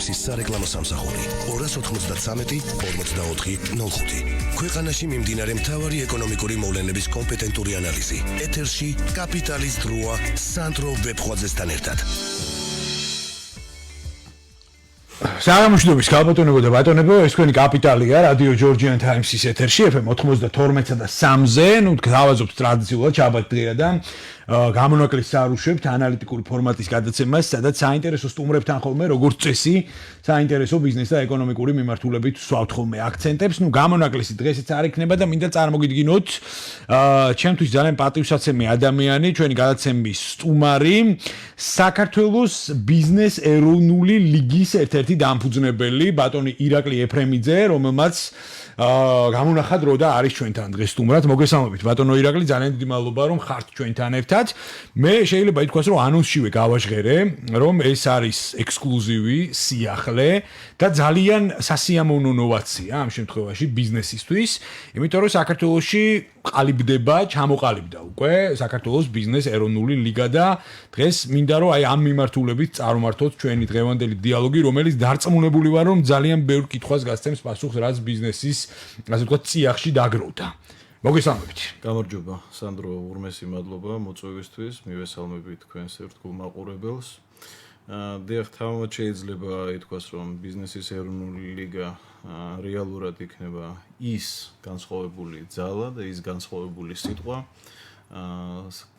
Times-ის სარეკლამო სამსახური 293-44-05. ქვეყანაში მიმდინარე მთავარი ეკონომიკური მოვლენების კომპეტენტური ანალიზი. ეთერში კაპიტალის დროა სანდრო ვეფხვაძესთან ერთად. საღამოშდობის ქალბატონებო და ბატონებო, ეს თქვენი კაპიტალია რადიო Georgian Times-ის ეთერში FM 92.3-ზე, გავაზობთ ტრადიციულად შაბათ-დღეა და გამონაკლისს არუშვებთ ანალიტიკური ფორმატის გადაცემას, სადაც საინტერესო სტუმრებთან ხოლმე როგორც წესი, საინტერესო ბიზნეს და ეკონომიკური მიმართულებით ვსვავთ ხოლმე აქცენტებს. გამონაკლისი დღესაც არ იქნება და მინდა წარმოგიდგინოთ ჩემთვის ძალიან პატივსაცემი ადამიანი, ჩვენი გადაცემის სტუმარი, საქართველოს ბიზნეს ეროვნული ლიგის ერთ-ერთი დამფუძნებელი ბატონი ირაკლი ეფრემიძე, რომელმაც გამონახა დრო და არის ჩვენთან დღეს სტუმრად. მოგესალმებით ბატონო ირაკლი, ძალიან დიდი მადლობა რომ ხართ ჩვენთან ერთად. მე შეიძლება ითქვას რომ ანონსშივე გავაჟღერე, რომ ეს არის ექსკლუზივი სიახლე და ძალიან სასიამოვნო ნოვაცია ამ შემთხვევაში ბიზნესისთვის, იმიტომ რომ საქართველოში ყალიბდება, ჩამოყალიბდა უკვე საქართველოს ბიზნეს ეროვნული ლიგა და დღეს მინდა რომ აი ამ მიმართულებით წარმართოთ ჩვენი დღევანდელი დიალოგი, რომელიც დარწმუნებული ვარ რომ ძალიან ბევრ კითხვას გასცემს პასუხს, რაც ბიზნესის, ასე ვთქვათ, წიაღში დაგროვდა. მოგესალმებით. გამარჯობა, სანდრო, ურმესი მადლობა მოწვევისთვის, მივესალმები თქვენს ერთგულ მაყურებელს. დიახ, თამამად შეიძლება ითქვას, რომ ბიზნესის ეროვნული ლიგა რეალურად იქნება ის განსხვავებული ძალა და ის განსხვავებული სიტყვა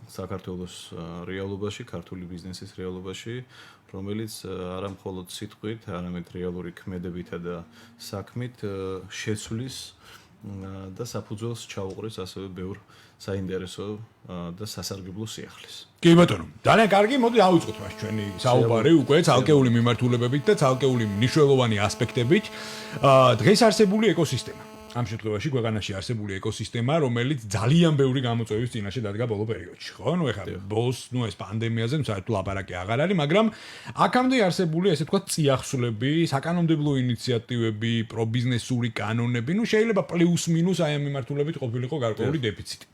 საქართველოს რეალობაში, ქართული ბიზნესის რეალობაში, რომელიც არა მხოლოდ სიტყვით, არამედ რეალური ქმედებითა და საქმით შეცვლის და საფუძველს ჩაუყრის ასევე ბევრ საინტერესო და სასარგებლო სიახლეს. კი ბატონო, ძალიან კარგი, მოდი დავიწყოთ მას ჩვენი საუბარი უკვე ცალკეული მიმართულებებით და ცალკეული მნიშვნელოვანი ასპექტებით. დღეს არსებული ეკოსისტემა. ამ შემთხვევაში ქვეყანაში არსებული ეკოსისტემა, რომელიც ძალიან ბევრი გამოწვევის წინაშე დადგა ბოლო პერიოდში, ხო? ეხლა ბოლოს, ეს პანდემიაზე საერთოდ ლაპარაკი აღარ არის, მაგრამ აქამდე არსებული, ესე ვთქვათ, წიაღსვლები, საკანონმდებლო ინიციატივები, პრობიზნესური კანონები, შეიძლება პლუს-მინუს აი ამ მიმართულებით ყოფილიყო გარკვეული დეფიციტი.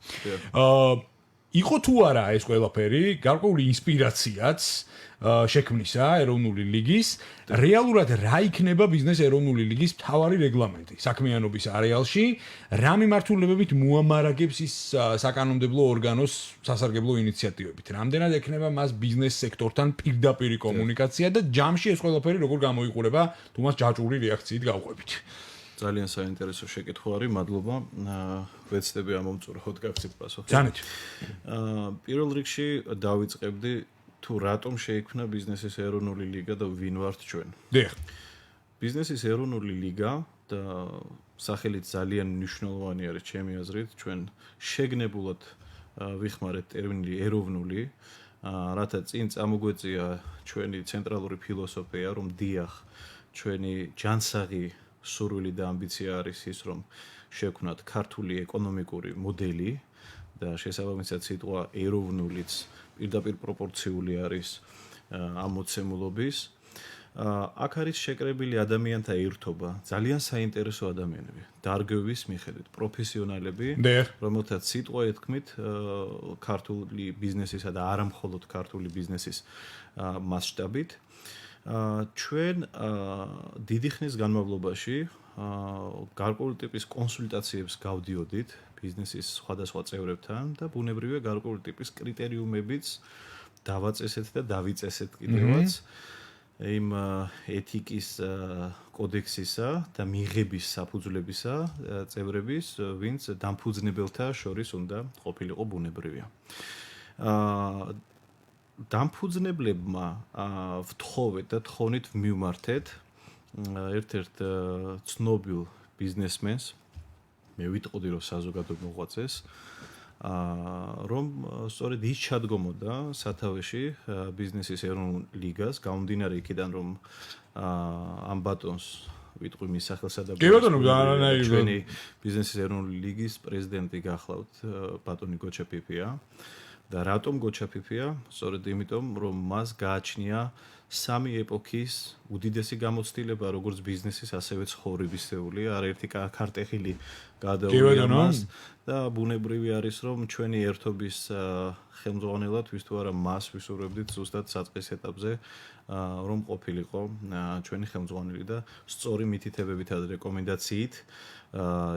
იყო თუ არა ეს ყველაფერი, გარკვეული ინსპირაციაც შექმნისა ეროვნული ლიგის, რეალურად რა იქნება ბიზნეს ეროვნული ლიგის მთავარი რეგლამენტი საქმიანობის არეალში, რა მიმართულებებით მოამარაგებს ის საკანონმდებლო ორგანოს სასარგებლო ინიციატივებით, რამდენად ექნება მას ბიზნეს სექტორთან პირდაპირი კომუნიკაცია და ჯამში ეს ყველაფერი როგორ გამოიყურება თუ მას ჯაჭვური რეაქციით გავყვებით. ძალიან საინტერესო შეკითხვა არის, მადლობა. ვეცდები ამომწუხროთ გაგცეთ პასუხი. ძალიან. პირველ რიგში დავიწყებდი თუ რატომ შეიქმნა ბიზნესის ეროვნული ლიგა და ვინ ვართ ჩვენ. დიახ. ბიზნესის ეროვნული ლიგა და სახელით ძალიან მნიშვნელოვანი არის ჩემი აზრით, ჩვენ შეგნებულად ვიხმარეთ ტერმინი ეროვნული, რათა წინ წამოგვეწია ჩვენი ცენტრალური ფილოსოფია, რომ დიახ, ჩვენი ჯანსაღი სურვილი და ამბიცია არის ის, რომ შევქმნათ ქართული ეკონომიკური მოდელი და შესაბამისად სიტყვა ეროვნულიც პირდაპირ პროპორციული არის ამ მოცემულობის. აქ არის შეკრებილი ადამიანთა ერთობა, ძალიან საინტერესო ადამიანები, დარგების მიხედვით, პროფესიონალები, რომელთაც სიტყვა ეთქმით ქართული ბიზნესისა და არა მხოლოდ ქართული ბიზნესის მასშტაბით. ჩვენ დიდი ხნის განმავლობაში გარკვეული ტიპის კონსულტაციებს გავდიოდით ბიზნესის სხვადასხვა წევრებთან და ბუნებრივია გარკვეული ტიპის კრიტერიუმებიც დავაწესეთ და დავიწესეთ კიდევაც იმ ეთიკის კოდექსისა და მიღების საფუძვლებისა წევრების, ვინც დამფუძნებელთა შორის უნდა ყოფილიყო ბუნებრივია. დამფუძნებლებმა ვთხოვეთ და თხოვნით მივმართეთ ერთ-ერთ ცნობილ ბიზნესმენს, მე ვიტყოდი რომ საზოგადო მოღვაწეს, რომ სწორედ ის ჩადგომოდა სათავეში ბიზნესის ეროვნულ ლიგას, გამომდინარე იქიდან რომ ამ ბატონს ვიტყვი მის სახელსა და ჩვენი ბიზნესის ეროვნული ლიგის პრეზიდენტი გახლავთ ბატონი გოჩა-ფიფია. და რატომ გოჩა-ფიფია? სწორედ იმიტომ, რომ მას გააჩნია სამი ეპოქის უდიდესი გამოცდილება, როგორც ბიზნესის, ასევე ცხოვრებისეული, არაერთი ქარტეხილი გადაუვია მას და ბუნებრივი არის, რომ ჩვენი ერთობის ხელმძღვანელად ვის თუ არა მას ვისურვებდით ზუსტად საწყის ეტაპზე, რომ ყოფილიყო ჩვენი ხელმძღვანელი და სწორი მითითებებით და რეკომენდაციით,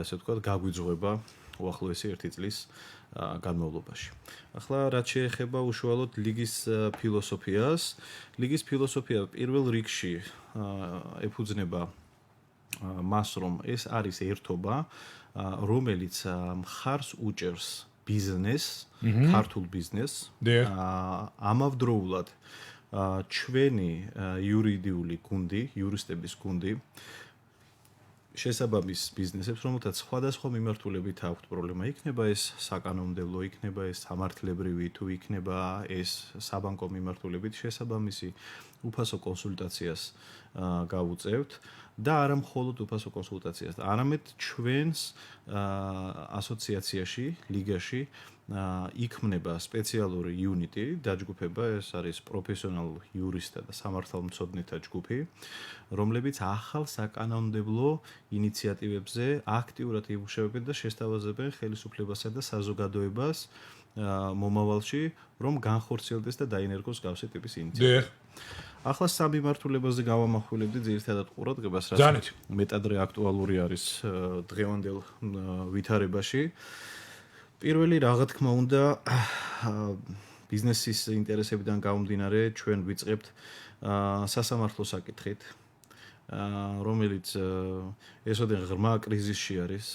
ესე ვთქვათ, გაგვიძღვება უახლოესი 1 წლის განმავლობაში. ახლა რაც შეეხება უშუალოდ ლიგის ფილოსოფიას, ლიგის ფილოსოფია პირველ რიგში ეფუძნება მას, რომ ეს არის ერთობა, რომელიც მხარს უჭერს ბიზნესს, ქართულ ბიზნესს, ამავდროულად ჩვენი იურიდიული გუნდი, იურისტების გუნდი შესაბამის ბიზნესებს, რომელთაც სხვადასხვა მიმართულებით აქვთ პრობლემა, იქნება ეს საკანონმდებლო, იქნება ეს სამართლებრივი, თუ იქნება ეს საბანკო მიმართულებით, შესაბამისი უფასო კონსულტაციას გავუწევთ და არა მხოლოდ უფასო კონსულტაციას, არამედ ჩვენს ასოციაციაში, ლიგაში იქმნება სპეციალური იუნიტი, დაჯგუფება, ეს არის პროფესიონალ იურისტთა და სამართალმცოდნეთა ჯგუფი, რომლებიც ახალ საკანონმდებლო ინიციატივებზე აქტიურად იბუშებიან და შესთავაზებენ ხელისუფლებასა და საზოგადოებას მომავალში, რომ განხორციელდეს და დაინერგოს გავსი ტიპის ინიციატივა. ახლა სამი მართულებაზე გავამახვილებდი ძირითადად ყურადღებას, რაც მეტადრე აქტუალური არის დღევანდელ ვითარებაში. პირველი რა თქმა უნდა ბიზნესის ინტერესებიდან გამომდინარე ჩვენ ვიწყებთ სასამართლო საკითხით, რომელიც ესოდენ ღრმა კრიზისში არის,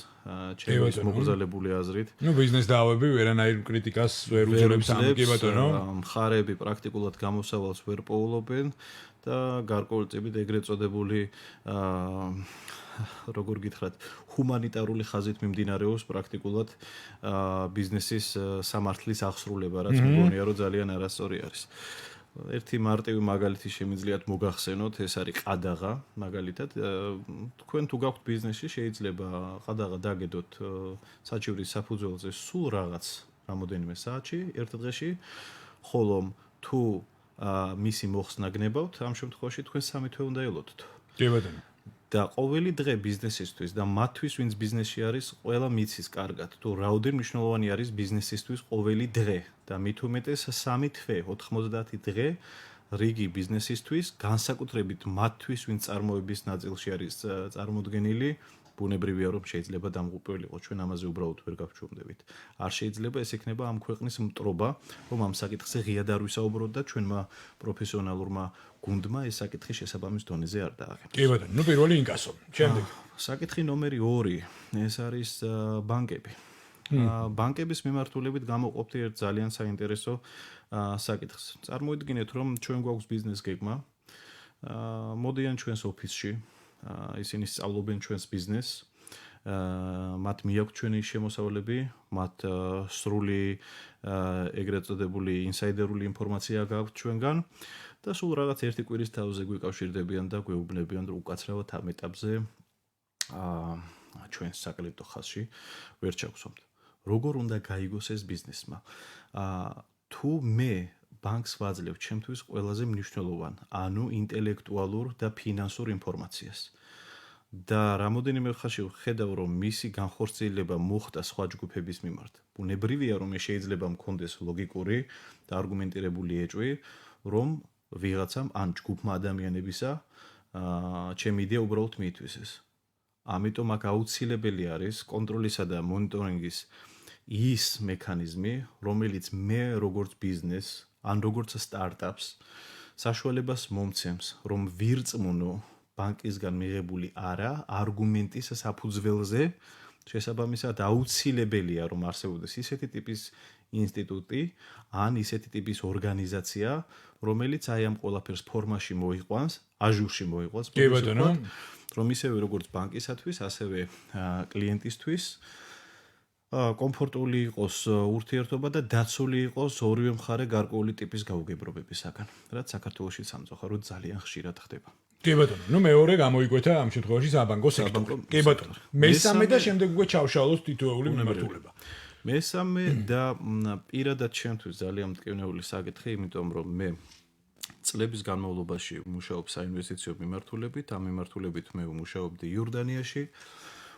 ჩემი მოგზაურებული აზრით. ნუ ბიზნეს დაავები ვერანაირ კრიტიკას ვერ უძლებს ამ კი ბატონო. მხარეები პრაქტიკულად გამოსავალს ვერ პოულობენ და გარკვეულწილად ეგრეთ წოდებული როგორ გითხრათ, ჰუმანიტარული ხაზით მიმდინარეობს პრაქტიკულად ბიზნესის სამართლის აღსრულება, რაც მგონია რომ ძალიან არასწორი არის. ერთი მარტივი მაგალითი შემიძლიათ მოგახსენოთ, ეს არის ყადაღა, მაგალითად, თქვენ თუ გაქვთ ბიზნესი, შეიძლება ყადაღა დაგედოთ საჩივრის საფუძველზე სულ რაღაც რამოდენიმე საათში, ერთ დღეში, ხოლო თუ მისი მოხსნა გნებავთ, ამ შემთხვევაში თქვენ 3 თვე უნდა ელოდოთ. კი ბატონო. და ყოველი დღე ბიზნესისთვის და მათთვის, ვინც ბიზნესში არის, ყველა მიცის კარგად, თუ რაოდენ მნიშვნელოვანი არის ბიზნესისთვის ყოველი დღე და მით უმეტეს 3 თვე, 90 დღე რიგი ბიზნესისთვის, განსაკუთრებით მათთვის, ვინც წარმოების ნაწილში არის წარმოდგენილი, ბუნებრივია, რომ შეიძლება დამღუპველიყო, ჩვენ ამაზე უბრალოდ ვერ გავჩვენდებით. არ შეიძლება ეს იქნება ამ ქვეყნის მტრობა, რომ ამ საკითხზე ღიად არ ვისაუბროთ და ჩვენმა პროფესიონალურმა გუნდმა ეს საკითხი შესაბამის დონეზე არ დააღებინოს. კი ბატონო, ნუ პირველი ინკასო. შემდეგ. საკითხი ნომერი 2, ეს არის ბანკები. ბანკების მიმართულებით გამოყოფთ ერთ ძალიან საინტერესო საკითხს. წარმოიდგინეთ, რომ ჩვენ გვაქვს ბიზნეს გეგმა, მოდიან ჩვენს ოფისში, ისინი სწავლობენ ჩვენს ბიზნესს, მათ მიაქვთ ჩვენი შემოსავლები, მათ სრული ეგრეთ წოდებული ინსაიდერული ინფორმაცია გაქვთ ჩვენგან და სულ რაღაც ერთი კვირის თავზე გვიკავშირდებიან და გვეუბნებიან, რომ უკაცრავად ამ ეტაპზე ჩვენს საკლიენტო ხაზში ვერ ჩავსვამთ. როგორ უნდა გაიგოს ეს ბიზნესმა? თუ მე ბანკს ვაძლევ ჩემთვის ყველაზე მნიშვნელოვან, ანუ ინტელექტუალურ და ფინანსურ ინფორმაციას. და რამოდენიმე ხანში ვხედავ, რომ მისი განხორციელება მოხდა სხვა ჯგუფების მიმართ. ბუნებრივია, რომ შეიძლება მქონდეს ლოგიკური და არგუმენტირებული ეჭვი, რომ ვიღაცამ ან ჯგუფმა ადამიანებისა ჩემი იდეა უბრალოდ მიითვისეს. ამიტომ აქ აუცილებელი არის კონტროლისა და მონიტორინგის ის მექანიზმი, რომელიც მე როგორც ბიზნესს ან როგორც სტარტაპს საშუალებას მომცემს, რომ ვირწმუნო ბანკისგან მიღებული არა არგუმენტის საფუძველზე, შესაბამისად აუცილებელია, რომ არსებობდეს ისეთი ტიპის ინსტიტუტი ან ისეთი ტიპის ორგანიზაცია, რომელიც აი ამ ყველაფერს ფორმაში მოიყვანს, აჟურში მოიყვანს, რომ ისევე როგორც ბანკისათვის, ასევე კლიენტისთვის კომფორტული იყოს ურთიერთობა და დაცული იყოს ორივე მხარე გარკვეული ტიპის გაუგებრობებისაგან, რაც საქართველოში სამწუხაროდ ძალიან ხშირად ხდება. კი ბატონო, ნუ მეორე გამოიკვეთა ამ შემთხვევაში საბანკო სექტორი. კი ბატონო. მესამე და შემდეგ უკვე ჩავშალოს თითოეული მიმართულება. მესამე და პირადად ჩემთვის ძალიან მტკივნეული საკითხი, იმიტომ რომ მე წლების განმავლობაში მუშაობ საინვესტიციო მიმართულებით, ამ მიმართულებით მე ვმუშაობდი იორდანიაში,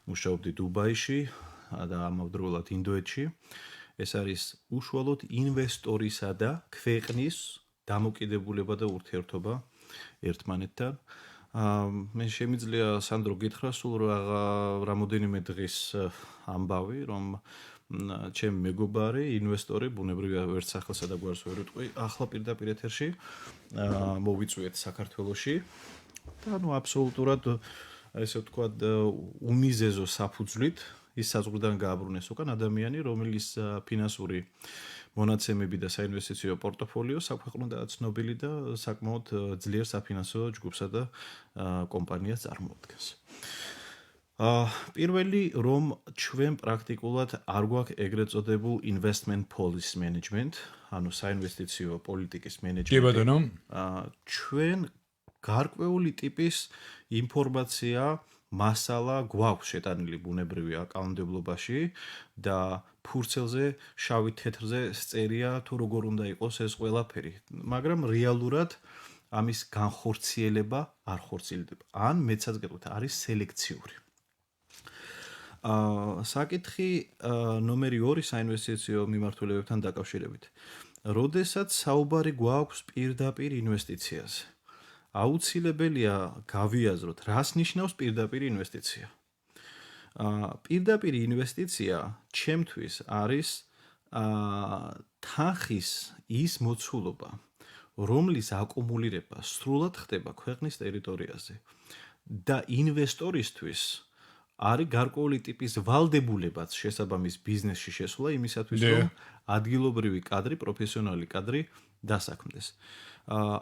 მუშაობდი დუბაიში და ამავდროულად ინდოეთში. ეს არის უშუალოდ ინვესტორისა და ქვეყნის დამოკიდებულება და ურთიერთობა ერთმანეთთან. მე შემიძლია სანდრო გითხრა სულ რამოდენიმე დღის ამბავი, რომ ჩემი მეგობარი, ინვესტორი, ბუნებრივია ვერც სახელსა და გვარს ვერ ვიტყვი, ახლა პირდაპირ ეთერში მოვიწვიეთ საქართველოში. და აბსოლუტურად ესე ვთქვათ, უმიზეზო საფუძვლით ის საზღვრიდან გააბრუნეს უკან ადამიანი, რომელიც ფინანსური მონაცემები და საინვესტიციო პორტოფოლიო საქვეყნოდაა ცნობილი და საკმაოდ ძლიერ საფინანსო ჯგუფსა და კომპანიას წარმოადგენს. პირველი რომ ჩვენ პრაქტიკულად არ გვაქვს ეგრეთ წოდებულ investment policy management, ანუ საინვესტიციო პოლიტიკის მენეჯმენტი. ჩვენ გარკვეული ტიპის ინფორმაცია მასალა გვაქვს შეტანილი ბუნებრივია კანონმდებლობაში და ფურცელზე, შავი თეთრზე წერია თუ როგორ უნდა იყოს ეს ყველაფერი, მაგრამ რეალურად ამის განხორციელება არ ხორციელდება. ან მეცაც გეტყვით, არის სელექციური. საკითხი ნომერი 2 საინვესტიციო მიმართულებებთან დაკავშირებით. როდესაც საუბარი გვაქვს პირდაპირ ინვესტიციაზე, აუცილებელია გავიაზროთ, რას ნიშნავს პირდაპირ ინვესტიცია. პირდაპირ ინვესტიცია ჩემთვის არის თანხის ის მოცულობა, რომლის აკუმულირება სრულად ხდება ქვეყნის ტერიტორიაზე და ინვესტორისთვის არის გარკვეული ტიპის ვალდებულებაც შესაბამის ბიზნესში შესვლა იმისათვის, რომ ადგილობრივი კადრი, პროფესიონალი კადრი დასაქმდეს.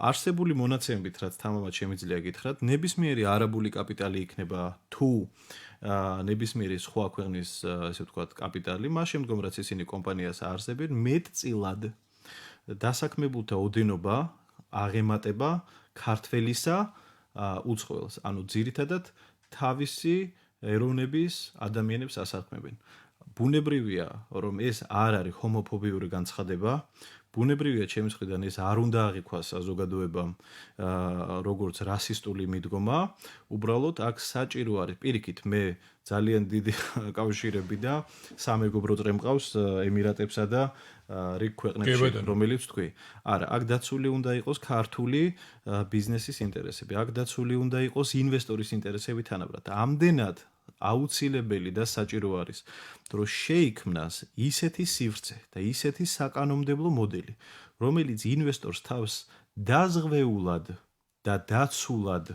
არსებული მონაცემებით, რაც თამამად შემიძლია გითხრათ, ნებისმიერი არაბული კაპიტალი იქნება თუ ნებისმიერი სხვა ქვეყნის, ესე ვთქვათ, კაპიტალი, მას შემდგომ რაც ისინი კომპანიას აარსებენ, მეტწილად დასაქმებულთა ოდენობა აღემატება ქართველისა უცხოელს, ანუ ძირითადად თავისი ეროვნების ადამიანებს ასაქმებენ. ბუნებრივია, რომ ეს არ არის ჰომოფობიური განცხადება, ბუნებრივია ჩემს მხრიდან ეს არ უნდა აღიქვას საზოგადოებამ როგორც რასისტული მიდგომა, უბრალოდ აქ საჭირო არის პირიქით მე ძალიან დიდი კავშირები და სამეგობრო წრე მყავს ემირატებსა და რიგ ქვეყნებში, რომელიც თქვი. არა, აქ დაცული უნდა იყოს ქართული ბიზნესის ინტერესები, აქ დაცული უნდა იყოს ინვესტორის ინტერესები თანაბრად. ამდენად აუცილებელი და საჭირო არის, რომ შეიქმნას ისეთი სივრცე და ისეთი საკანონმდებლო მოდელი, რომელიც ინვესტორს თავს დაზღვეულად და დაცულად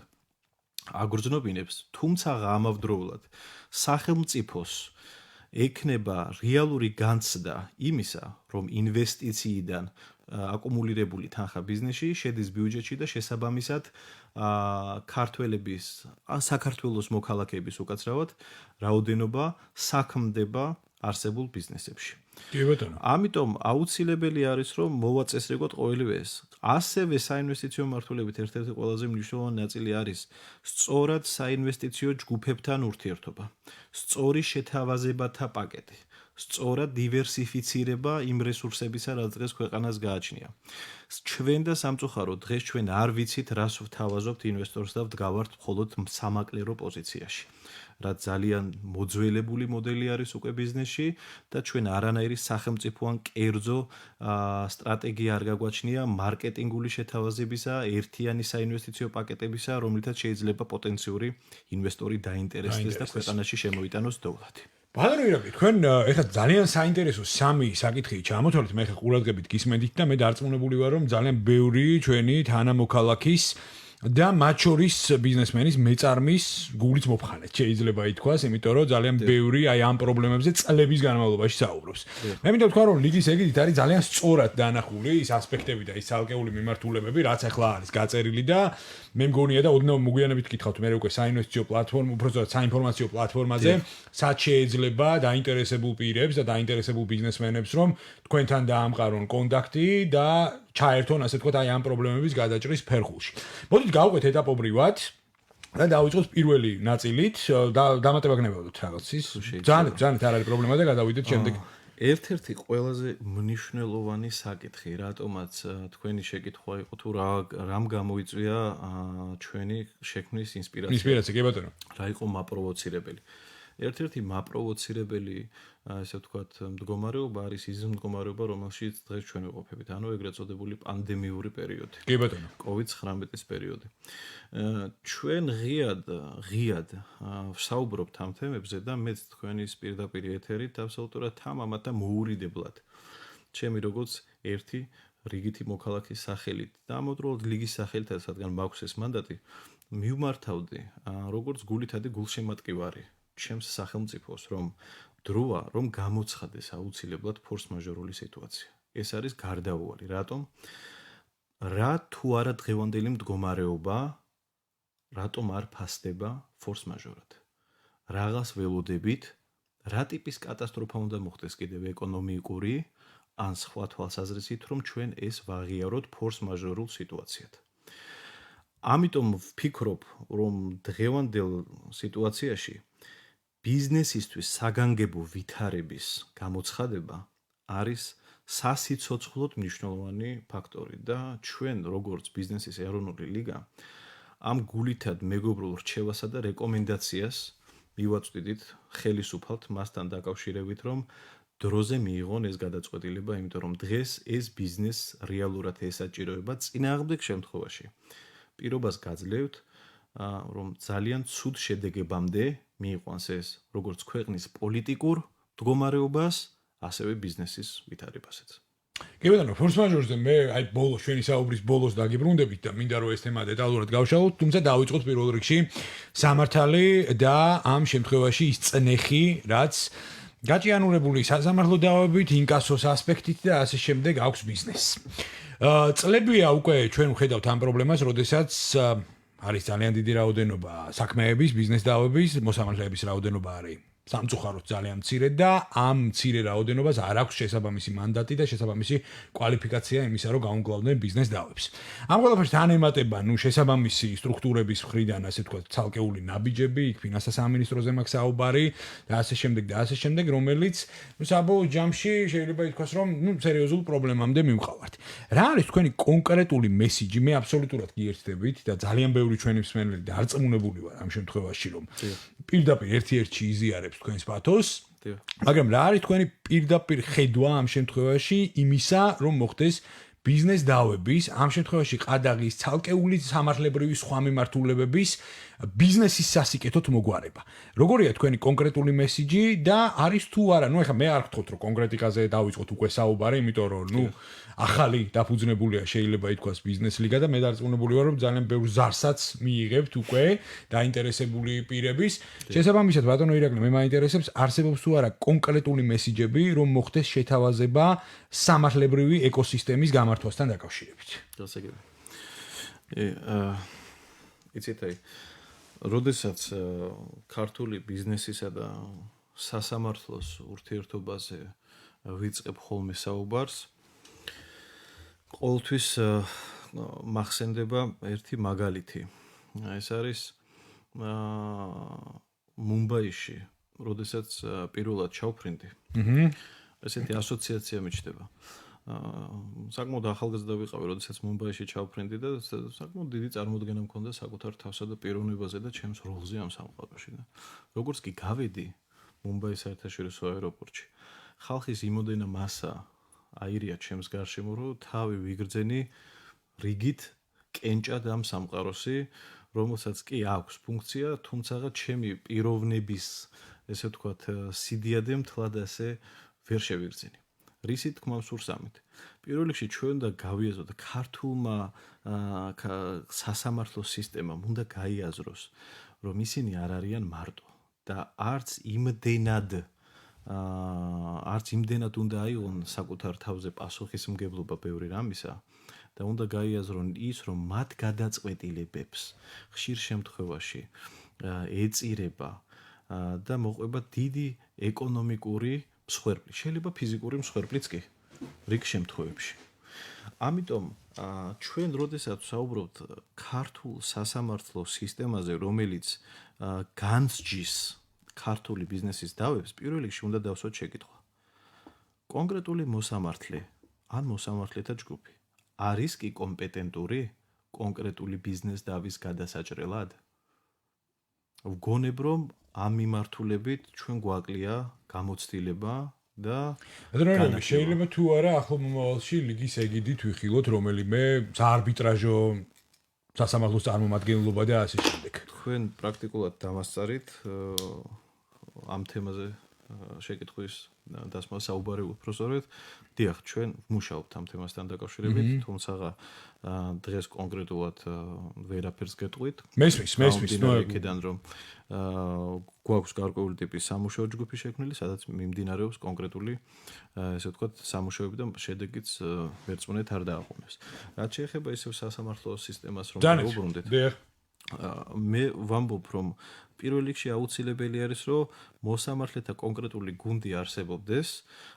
აგრძნობინებს, თუმცა ამავდროულად სახელმწიფოს ექნება რეალური განცდა იმისა, რომ ინვესტიციიდან აკუმულირებული თანხა ბიზნესში შედის ბიუჯეტში და შესაბამისად ქართველების, საქართველოს მოქალაქეების უკაცრავად რაოდენობა საქმდება არსებულ ბიზნესებში. ამიტომ აუცილებელი არის, რომ მოვაწესრიგოთ ყოველივე ეს. ასევე საინვესტიციო მმართველობით ერთ-ერთი ყველაზე მნიშვნელოვანი ნაწილი არის სწორად საინვესტიციო ჯგუფებთან ურთიერთობა, სწორი შეთავაზებათა პაკეტი, სწორად დივერსიფიცირება იმ რესურსებისა, რაც დღეს ქვეყანას გააჩნია. ჩვენ და სამწუხაროდ დღეს ჩვენ არ ვიცით, რას ვთავაზობთ ინვესტორს და ვდგავართ მხოლოდ სამაკლერო პოზიციაში. რაც ძალიან მოძველებული მოდელი არის უკვე ბიზნესში და ჩვენ არანაირი სახელმწიფოან კერძო სტრატეგია არ გაგვაჩნია მარკეტინგული შეთავაზებისა, ერთიანი საინვესტიციო პაკეტებისა, რომლითაც შეიძლება პოტენციური ინვესტორი დაინტერესდეს და ქვეყანაში შემოიტანოს დოვლათი. ბატონო ირაკლი, თქვენ ეხლა ძალიან საინტერესო სამი საკითხი ჩამოთვალეთ, მე ხა ყურადღებით გისმენთ და მე დარწმუნებული ვარ, რომ ძალიან ბევრი ჩვენი თანამოქალაქის და მათ შორის ბიზნესმენის მეწარმის გულით მოფხანეთ შეიძლება ითქვას, იმიტომ რომ ძალიან ბევრი აი ამ პრობლემებზე წლების განმავლობაში საუბრობს. მე მინდა ვთქვა, რომ ლიგის ეგიდით არის ძალიან სწორად დანახული ის ასპექტები და ის ცალკეული მიმართულებები, რაც ახლა არის გაწერილი და მე მგონია და ოდნავ მოგვიანებით გითხავთ, მე უკვე საინვესტიციო პლატფორმა, უბრალოდ საინფორმაციო პლატფორმაზე, სად შეიძლება დაინტერესებულ პირებს და დაინტერესებულ ბიზნესმენებს, რომ თქვენთან დაამყარონ კონტაქტი და ჩაერთონ, ასე ვთქვათ, აი ამ პრობლემების გადაჭრის ფერხულში. მოდით გავყვეთ ეტაპობრივად და დავიწყოთ პირველი ნაწილით და დამატება გნებავთ რაღაცის. ძალიან არ არის პრობლემა და გადავიდეთ შემდეგ ერთ-ერთი ყველაზე მნიშვნელოვანი საკითხი, რატომაც თქვენი შეკითხვა იყო თუ რამ გამოიწვია ჩვენი შექმნის ინსპირაცია. ინსპირაცია, კი ბატონო. რა იყო მაპროვოცირებელი? ერთ-ერთი მაპროვოცირებელი, ესე ვთქვათ, მდგომარეობა არის ის მდგომარეობა, რომელშიც დღეს ჩვენ ვიყოფებით, ანუ ეგრეთ წოდებული პანდემიური პერიოდი. კი ბატონო. COVID-19 პერიოდი. ჩვენ ღიად ვსაუბრობთ ამ თემებზე და მეც თქვენის პირდაპირ ეთერით აბსოლუტურად თამამად და მოურიდებლად. ჩემი როგორც ერთი რიგითი მოქალაქის სახელით და ამავდროულად ლიგის სახელით, რადგან მაქვს ეს მანდატი, მივმართავდი როგორც გულითადი გულშემატკივარი ჩემს სახელმწიფოს, რომ გამოცხადეს აუცილებლად ფორს-მაჟორული სიტუაცია. ეს არის გარდაუვალი. რატომ? რა თუ არა დღევანდელი მდგომარეობა, რატომ არ ფასდება ფორს-მაჟორად? რაღაც ველოდებით, რა ტიპის კატასტროფა უნდა მოხდეს კიდევ ეკონომიკური ან სხვა თვალსაზრისით, რომ ჩვენ ეს ვაღიაროთ ფორს-მაჟორულ სიტუაციად. ამიტომ ვფიქრობ, რომ დღევანდელ სიტუაციაში ბიზნესისთვის საგანგებო ვითარების გამოცხადება არის სასიცოცხლოდ მნიშვნელოვანი ფაქტორი და ჩვენ როგორც ბიზნესის ეროვნული ლიგა ამ გულითად მეგობრულ რჩევასა და რეკომენდაციას მივაწვდით ხელისუფალთ მასთან დაკავშირებით, რომ დროზე მიიღონ ეს გადაწყვეტილება, იმიტომ რომ დღეს ეს ბიზნეს რეალურად ესაჭიროება წინააღმდეგ შემთხვევაში. პირობას გაძლევთ, რომ ძალიან ცუდ შედეგებამდე მიიყვანს ეს როგორც ქვეყნის პოლიტიკურ მდგომარეობას, ასევე ბიზნესის ვითარებასაც. კი ბატონო, ფორს-მაჟორზე მე ბოლოს ჩვენი საუბრის ბოლოს დაგიბრუნდებით და მინდა რომ ეს თემა დეტალურად გავშალოთ, თუმცა დავიწყოთ პირველ რიგში სამართალი და ამ შემთხვევაში ის წნეხი, რაც გაჭიანურებული სასამართლო დავებით, ინკასოს ასპექტით და ასე შემდეგ აქვს ბიზნესს. წლებია უკვე ჩვენ ვხედავთ ამ პრობლემას, როდესაც არის ძალიან დიდი რაოდენობა საქმეების, ბიზნეს დავების, მოსამართლეების რაოდენობა არის სამწუხაროდ ძალიან მცირე და ამ მცირე რაოდენობას არ აქვს შესაბამისი მანდატი და შესაბამისი კვალიფიკაცია იმისა, რომ გაუმგლავდნენ ბიზნეს დავებს. ამ ყველაფერს თან ემატება, შესაბამისი სტრუქტურების მხრიდან, ასე ვთქვათ, ცალკეული ნაბიჯები, იქ ფინანსთა სამინისტროზე მაქვს საუბარი და ასე შემდეგ, რომელიც საბოლოო ჯამში შეიძლება ითქვას, რომ სერიოზულ პრობლემამდე მივყავართ. რა არის თქვენი კონკრეტული მესიჯი? მე აბსოლუტურად გიერთდებით და ძალიან ბევრი ჩვენი მსმენელი დარწმუნებული ვარ ამ შემთხვევაში, რომ პირდაპირ ერთ-ერთში იზიარებს თქვენს პათოს, მაგრამ რა არის თქვენი პირდაპირ ხედვა ამ შემთხვევაში იმისა, რომ მოხდეს ბიზნეს დავების, ამ შემთხვევაში ყადაღის, ცალკეული სამართლებრივი სხვა მიმართულებების ბიზნესის სასიკეთოდ მოგვარება. როგორია თქვენი კონკრეტული მესიჯი და არის თუ არა, ეხლა მე არ ვთქვით, რომ კონკრეტიკაზე დავიწყოთ უკვე საუბარი, იმიტომ რომ ახალი დაფუძნებულია შეიძლება ითქვას ბიზნეს ლიგა და მე დარწმუნებული ვარ, რომ ძალიან ბევრ ზარსაც მიიღებთ უკვე დაინტერესებული პირების. შესაბამისად, ბატონო ირაკლი, მე მაინტერესებს, არსებობს თუ არა კონკრეტული მესიჯები, რომ მოხდეს შეთავაზება სამართლებრივი ეკოსისტემის გამართვასთან დაკავშირებით. დასაგები. იცით, როდესაც ქართული ბიზნესისა და სასამართლოს ურთიერთობაზე ვიწყებ ხოლმე საუბარს, ყოველთვის მახსენდება ერთი მაგალითი. ეს არის მუმბაიში, როდესაც პირველად ჩავფრინდი. ესეთი ასოციაცია მიჩნდება. საკმაოდ ახალგაზრდა ვიყავი, როდესაც მუმბაიში ჩავფრინდი და საკმაოდ დიდი წარმოდგენა მქონდა საკუთარ თავსა და პიროვნებაზე და ჩემს როლზე ამ სამყაროში. როგორც კი გავედი მუმბაის საერთაშორისო აეროპორტში, ხალხის იმოდენა მასა აირია ჩემს გარშემო, რომ თავი ვიგრძენი რიგით კენჭად ამ სამყაროსი, რომელსაც კი აქვს ფუნქცია, თუმცა ჩემი პიროვნების, ესე ვთქვათ, სიდიადე მთლად ასე ვერ შევიგრძენი. რისი თქმა სურს ამით. პირველ რიგში ჩვენ უნდა გავიაზროთ ქართულმა სასამართლო სისტემამ უნდა გაიაზროს, რომ ისინი არ არიან მარტო და არც იმდენად უნდა აიღონ საკუთარ თავზე პასუხისმგებლობა ბევრი რამისა და უნდა გაიაზრონ ის, რომ მათ გადაწყვეტილებებს ხშირ შემთხვევაში ეწირება და მოყვება დიდი ეკონომიკური მსხვერპლი, შეიძლება ფიზიკური მსხვერპლიც კი რიგ შემთხვევებში. ამიტომ ჩვენ როდესაც საუბრობთ ქართულ სასამართლო სისტემაზე, რომელიც განსჯის ქართული ბიზნესის დავებს, პირველ რიგში უნდა დავსვათ შეკითხვა. კონკრეტული მოსამართლე ან მოსამართლეთა ჯგუფი არის კი კომპეტენტური კონკრეტული ბიზნეს დავის გადასაჭრელად? ვგონებ, რომ ამ მიმართულებით ჩვენ გვაკლია გამოცდილება და შეიძლება თუ არა ახალ მომავალში ლიგის ეგიდით ვიხილოთ რომელიმე საარბიტრაჟო სასამართლოს წარმომადგენლობა და ასე შემდეგ. თქვენ პრაქტიკულად დამასწარით ამ თემაზე შეკითხვის დასმა საუბარი უпроსორეთ. დიახ, ჩვენ ვმუშაობთ ამ თემასთან დაკავშირებით, თუმცა დღეს კონკრეტულად ვერაფერს გეტყვით. მესმის, იქიდან რომ გვაქვს გარკვეული ტიპის სამუშაო ჯგუფი შექმნილი, სადაც მიმდინარეობს კონკრეტული ესე ვთქვათ სამუშაოები და შედეგიც ვერწმუნეთ არ დააყენებს. რაც შეეხება ისევ სასამართლო სისტემას რომ დაუბრუნდეთ. მე ვამბობ, რომ პირველ რიგში აუცილებელი არის, რომ მოსამართლეთა კონკრეტული გუნდი არსებობდეს,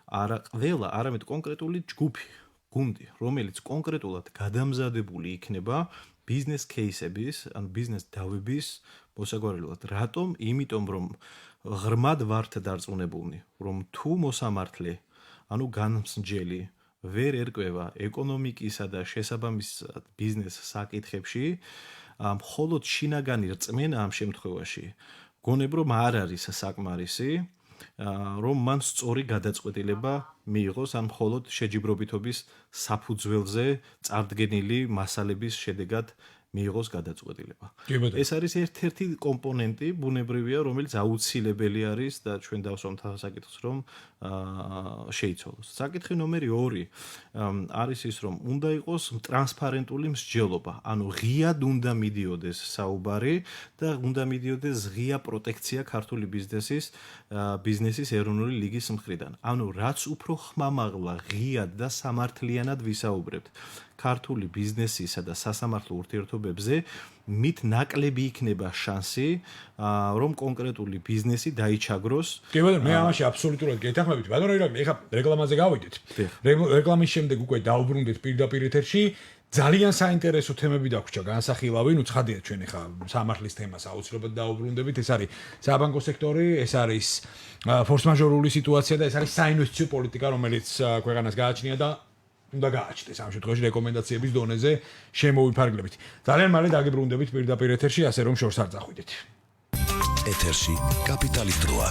არა ყველა, არამედ კონკრეტული ჯგუფი, გუნდი, რომელიც კონკრეტულად გადამზადებული იქნება ბიზნეს кейსების, ან ბიზნეს დავების მოსაგვარებლად. რატომ? იმიტომ, რომ ღრმად ვართ დარწმუნებულნი, რომ თუ მოსამართლე, ანუ განმსჯელი ვერ ერკვევა ეკონომიკისა და შესაბამის ბიზნეს საკითხებში, მხოლოდ შინაგანი რწმენა ამ შემთხვევაში გონებ რომ არ არის საკმარისი, რომ მან სწორი გადაწყვეტილება მიიღოს ან მხოლოდ შეჯიბრობითობის საფუძველზე წარდგენილი მასალების შედეგად მიიღოს გადაწყვეტილება. ეს არის ერთ-ერთი კომპონენტი, ბუნებრივია, რომელიც აუცილებელი არის და ჩვენ დავსვამთ ამ საკითხს, რომ შეიცვალოს. საკითხი ნომერი 2 არის ის, რომ უნდა იყოს ტრანსპარენტული მსჯელობა, ანუ ღიად უნდა მიდიოდეს საუბარი და უნდა მიდიოდეს ღია პროტექცია ქართული ბიზნესის ეროვნული ლიგის მხრიდან. ანუ რაც უფრო ხმამაღლა, ღიად და სამართლიანად ვისაუბრებთ ქართული ბიზნესისა და სასამართლო ურთიერთობებზე, მით ნაკლები იქნება შანსი, რომ კონკრეტული ბიზნესი დაიჩაგროს. კი ბატონო, მე ამაში აბსოლუტურად გეთანხმებით. ბატონო, ეხლა რეკლამაზე გავიდეთ. რეკლამის შემდეგ უკვე დაუბრუნდეთ პირდაპირ ეთერში. ძალიან საინტერესო თემები დაგვრჩა განსახილავი, ნუ ცხადია ჩვენ ეხლა სამართლის თემას აუცილებლად დაუბრუნდებით. ეს არის საბანკო სექტორი, ეს არის ფორსმაჟორული სიტუაცია და ეს არის საინვესტიციო პოლიტიკა, რომელიც ქვეყანას გააჩნია და უნდა გააჩნდეს ამ შემთხვევაში რეკომენდაციების დონეზე შემოვიფარგლებით. ძალიან მალე დაგიბრუნდებით პირდაპირ ეთერში, ასე რომ შორს არ წახვიდეთ. ეთერში კაპიტალის დროა.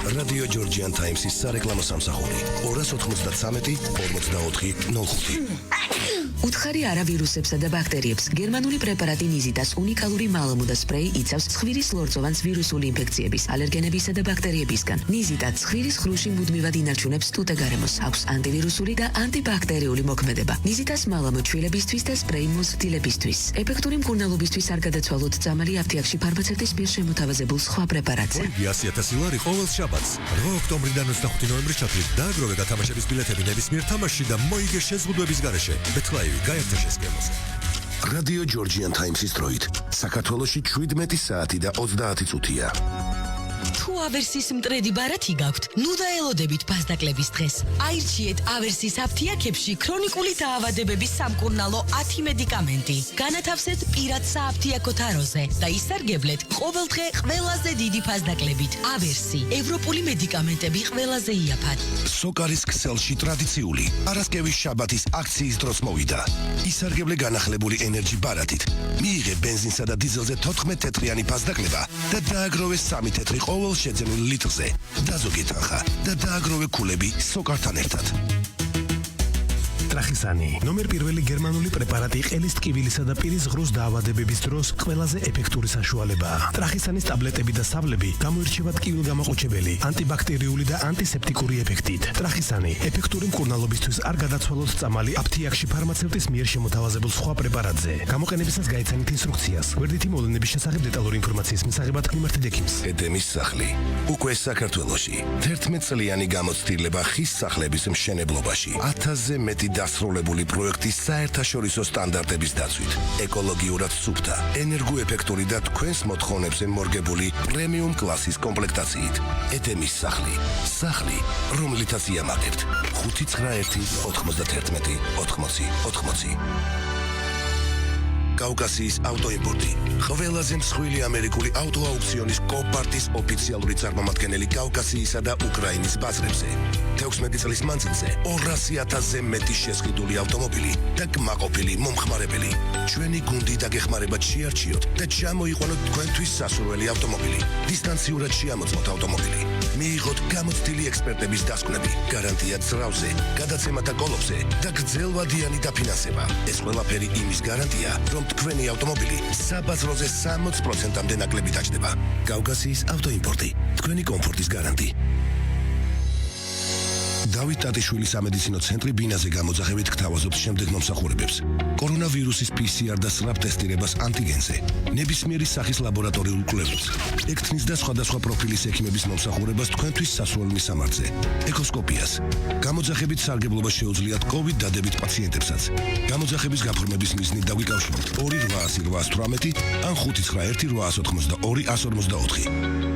რადიო ჯორჯიან ტაიმსის სარეკლამო სამსახური 293 44 05. უთხარი არავირუსებსა და ბაქტერიებს გერმანული პრეპარატი ნიზიტას უნიკალური მალამუდა სპრეი იცავს ცხვირის ლორწოვანს ვირუსული ინფექციების, ალერგენებისა და ბაქტერიებისგან. ნიზიტა ცხვირის ხრუში მუდმივად ინარჩუნებს ტუტე გარემოს, აქვს ანტივირუსული და ანტიბაქტერიული მოქმედება. ნიზიტას მალამუ ჩვილებისთვის და სპრეი მოზრდილებისთვის. ეფექტური მკურნალობისთვის არ გადაცვალოთ წამალი აფთიაქში ფარმაცევტის მიერ შემოთავაზებულ სხვა პრეპარატზე. 100,000 ლარი ყოველ შაბათს 8 ოქტომბრიდან 25 ნოემბრის ჩათვლით დააგროვე გათამაშების ბილეთები ნებისმიერ თამაშში და მოიგე შეზღუდვების გარეშე. ბეთლაივი გაერთო შესკემოზე. რადიო ჯორჯიან ტაიმსის დროით საქართველოში 17 საათი და 30 წუთია. თუ ავერსის მტრედი ბარათი გაქვთ, ნუ დაელოდებით ფასდაკლების დღეს. აირჩიეთ ავერსის აფთიაქებში ქრონიკული დაავადებების სამკურნალო 10 მედიკამენტი. განათავსეთ პირად სააფთიაქო თაროზე და ისარგებლეთ ყოველდღე ყველაზე დიდი ფასდაკლებით. ავერსი, ევროპული მედიკამენტები ყველაზე იაფად. სოკარის ქსელში ტრადიციული პარასკევის შაბათის აქციის დროს მოვიდა. ისარგებლე განახლებული ენერჯი ბარათით. მიიღე ბენზინსა და დიზელზე 14 თეთრიანი ფასდაკლება და დააგროვე 3 თეთრი ყოველ შეძენილ ლიტრზე. დაზოგე თანხა და დააგროვე ქულები სოკართან ერთად. ტრახისანი, ნომერ პირველი გერმანული პრეპარატი ყელის ტკივილისა და პირის ღრუს დაავადებების დროს ყველაზე ეფექტური საშუალებაა. ტრახისანის ტაბლეტები და სავლები გამოირჩევა ტკივილგამაყუჩებელი, ანტიბაქტერიული და ანტისეპტიკური ეფექტით. ტრახისანი ეფექტური მკურნალობისთვის არ გადაცვალოთ წამალი აფთიაქში ფარმაცევტის მიერ შემოთავაზებულ სხვა პრეპარატზე. გამოყენებისას გაიცანით ინსტრუქციას. გვერდითი მოვლენების შესახებ დეტალური ინფორმაციის მისაღებად მიმართეთ ექიმს. ედემის სახლი. უკვე საქართველოში 11 წლიანი გამოცდილება ხის სახლების მშენებლობაში. 1000-ზე მეტი დასრულებული პროექტის საერთაშორისო სტანდარტების დაცვით, ეკოლოგიურად სუფთა, ენერგოეფექტური და თქვენს მოთხოვნებზე მორგებული პრემიუმ კლასის კომპლექტაციით. ედემის სახლი. სახლი, რომლითაც იამაყებთ. 591 91 80 80. კავკასიის ავტოიმპორტი. ყველაზე მსხვილი ამერიკული ავტოაუქციონის კოპარტის ოფიციალური წარმომადგენელი კავკასიისა და უკრაინის ბაზრებზე. 16 წლის მანძილზე 200,000-ზე მეტი შესყიდული ავტომობილი და კმაყოფილი მომხმარებელი. ჩვენი გუნდი დაგეხმარებათ შეარჩიოთ და ჩამოიყვანოთ თქვენთვის სასურველი ავტომობილი. დისტანციურად შეამოწმოთ ავტომობილი. მიიღოთ გამოცდილი ექსპერტების დასკვნები, გარანტია ძრავზე, გადაცემათა კოლოფზე და გრძელვადიანი დაფინანსება. ეს ყველაფერი იმის გარანტია, რომ თქვენი ავტომობილი საბაზროზე 60%-მდე ნაკლები დაჯდება. კავკასიის ავტოიმპორტი, თქვენი კომფორტის გარანტი. დავით ტატიშვილის სამედიცინო ცენტრი ბინაზე გამოძახებით გთავაზობთ შემდეგ მომსახურებებს. კორონავირუსის PCR და SRAB ტესტირებას ანტიგენზე, ნებისმიერი სახის ლაბორატორიულ კვლევებს, ექთნის და სხვადასხვა პროფილის ექიმების მომსახურებას თქვენთვის სასურველ მისამართზე, ეკოსკოპიას. გამოძახებით სარგებლობა შეუძლიათ COVID დადებით პაციენტებსაც. გამოძახების გაფორმების მიზნით დაგვიკავშიროთ 2818 ან 591-882-144.